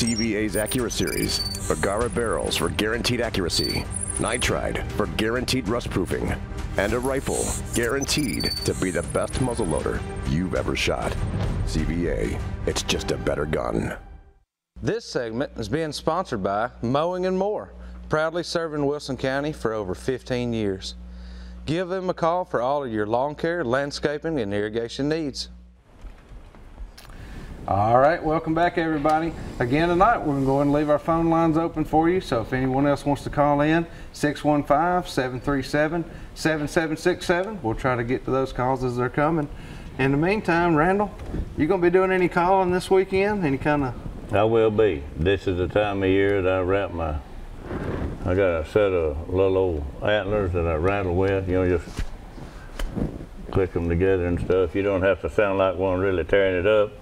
CVA's AccuraSeries, Agara barrels for guaranteed accuracy, nitride for guaranteed rust proofing, and a rifle guaranteed to be the best muzzleloader you've ever shot. CVA, it's just a better gun. This segment is being sponsored by Mowing and More, proudly serving Wilson County for over 15 years. Give them a call for all of your lawn care, landscaping, and irrigation needs. All right, welcome back everybody. Again tonight, we're going to go ahead and leave our phone lines open for you. So if anyone else wants to call in, 615-737-7767. We'll try to get to those calls as they're coming. In the meantime, Randall, you going to be doing any calling this weekend? Any kind of? I will be. This is the time of year that I got a set of little old antlers that I rattle with, you know, just click them together and stuff. You don't have to sound like one really tearing it up.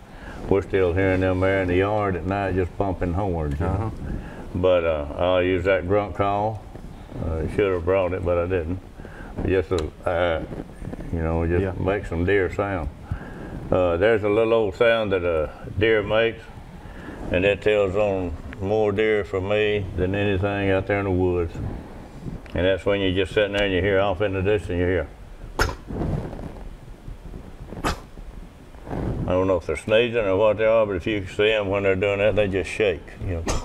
We're still hearing them there in the yard at night just pumping horns, you know. But I'll use that grunt call. Should have brought it, but I didn't. Just you know, just make some deer sound. There's a little old sound that a deer makes, and it tells on more deer for me than anything out there in the woods. And that's when you're just sitting there and you hear off in the distance, you hear. I don't know if they're sneezing or what they are, but if you see them when they're doing that, they just shake, you know.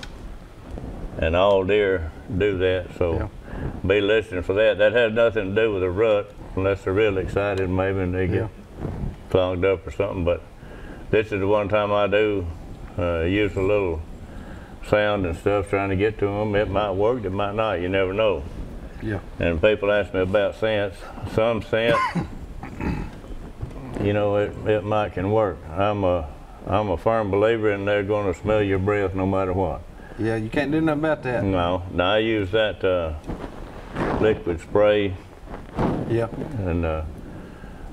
And all deer do that, so be listening for that. That has nothing to do with a rut, unless they're really excited maybe and they get clogged up or something. But this is the one time I do use a little sound and stuff trying to get to them. It might work, it might not, you never know. Yeah. And people ask me about scents. Some scent, you know, it might can work. I'm a firm believer in they're going to smell your breath no matter what. Yeah, you can't do nothing about that. No, now I use that liquid spray. Yeah. And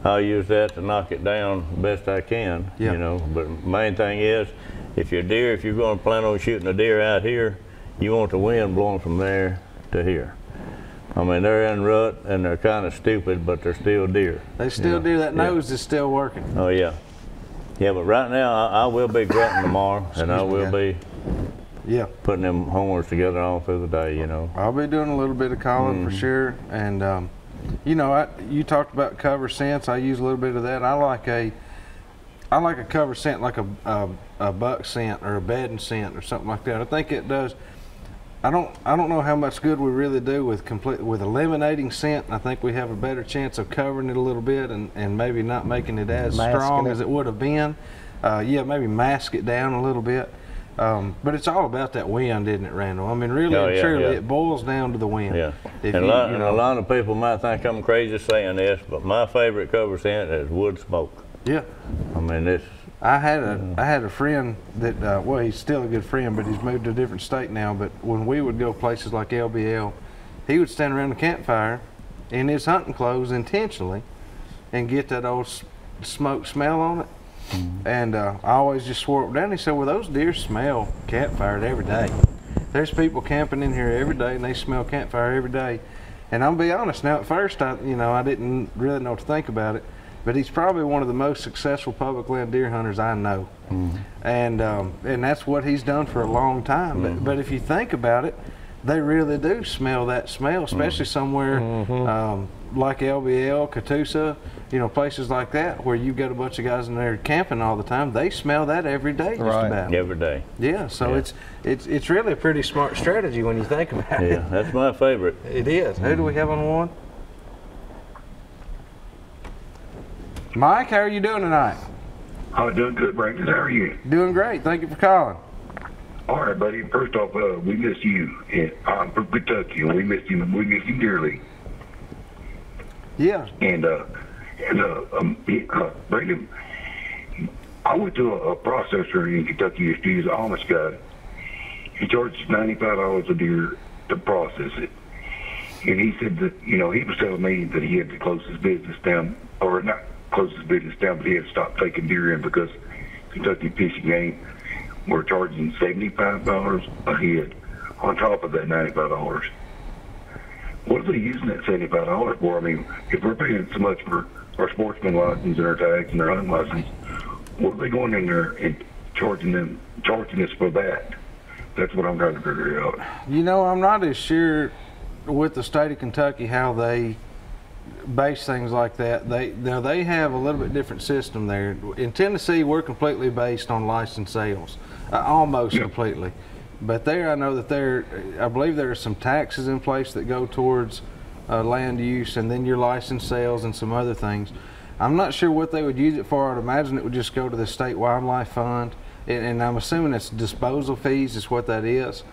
I'll use that to knock it down the best I can, you know. But main thing is, if you're going to plan on shooting a deer out here, you want the wind blowing from there to here. I mean, they're in rut and they're kind of stupid, but they're still deer. They still do. That nose is still working. Oh yeah. Yeah, but right now I will be grunting tomorrow, and I will be putting them horns together all through the day, you know. I'll be doing a little bit of calling for sure. And you know, you talked about cover scents. I use a little bit of that. I like a cover scent, like a buck scent or a bedding scent or something like that. I think it does. I don't know how much good we really do with eliminating scent. I think we have a better chance of covering it a little bit and maybe not making it as strong as it would have been. Yeah, maybe mask it down a little bit. But it's all about that wind, isn't it, Randall? I mean, really and truly, it boils down to the wind. Yeah. And a lot of people might think I'm crazy saying this, but my favorite cover scent is wood smoke. Yeah. I mean, it's. I had a friend that well, he's still a good friend, but he's moved to a different state now. But when we would go places like LBL, he would stand around the campfire in his hunting clothes intentionally and get that old smoke smell on it. And I always just swore it down. He said, well, those deer smell campfire every day. There's people camping in here every day and they smell campfire every day. And I'll be honest, now at first I didn't really know what to think about it, but he's probably one of the most successful public land deer hunters I know. And that's what he's done for a long time. But if you think about it, they really do smell that smell, especially somewhere like LBL, Catoosa, you know, places like that where you've got a bunch of guys in there camping all the time. They smell that every day, just about. Every day. Yeah, so it's really a pretty smart strategy when you think about it. Yeah, that's my favorite. It is. Who do we have on one? Mike, how are you doing tonight? I'm doing good, Brandon. How are you? Doing great. Thank you for calling. All right, buddy. First off, we miss you. And I'm from Kentucky, and we miss you. We miss you dearly. Yeah. And Brandon, I went to a processor in Kentucky yesterday. He's an Amish guy. He charges $95 a deer to process it. And he said that, you know, he was telling me that he had to close his business down, or not close his business down, but he had to stop taking deer in because Kentucky Fish and Game were charging $75 a head on top of that $95. What are they using that $75 for? I mean, if we're paying so much for our sportsman license and our tags and our hunting license, what are they going in there and charging us for that? That's what I'm trying to figure out. You know, I'm not as sure with the state of Kentucky how they base things like that. They have a little bit different system there. In Tennessee, we're completely based on licensed sales, almost completely. But there, I know that I believe there are some taxes in place that go towards land use, and then your licensed sales and some other things. I'm not sure what they would use it for. I'd imagine it would just go to the state wildlife fund, and I'm assuming it's disposal fees is what that is.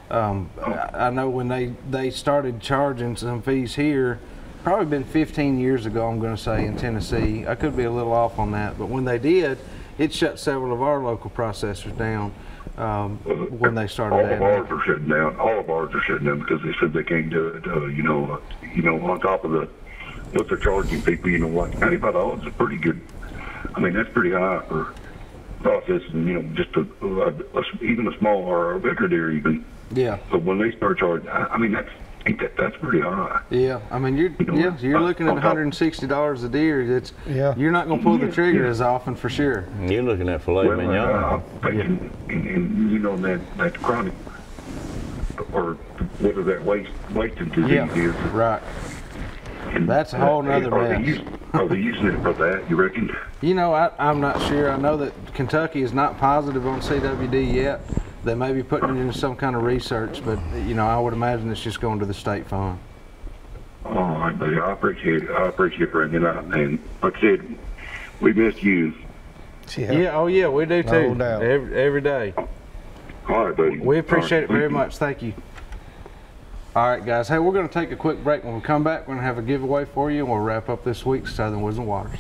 I know when they started charging some fees here, probably been 15 years ago, I'm going to say, in Tennessee. I could be a little off on that, but when they did, it shut several of our local processors down when they started all adding. of ours are shutting down. All of ours are shutting down because they said they can't do it. On top of what they're charging people, like $95 is pretty good. I mean, that's pretty high for processing, just even a small or a bigger deer even. Yeah. So when they start charging, I mean, that's pretty high. Yeah, I mean, you're looking at $160 a deer. You're not going to pull the trigger as often for sure. You're looking at filet mignon. And that chronic, or whether that wasting disease is. Right. And that's a whole nother mess. Are they using it for that, you reckon? I'm not sure. I know that Kentucky is not positive on CWD yet. They may be putting it into some kind of research, but I would imagine it's just going to the state fund. All right, buddy. I appreciate it. I appreciate bringing it up. And like I said, we miss you. Yeah. Oh yeah, we do too. No doubt. Every day. All right, buddy. We appreciate it very much. Thank you. All right, guys. Hey, we're going to take a quick break. When we come back, we're going to have a giveaway for you, and we'll wrap up this week's Southern Woods and Waters.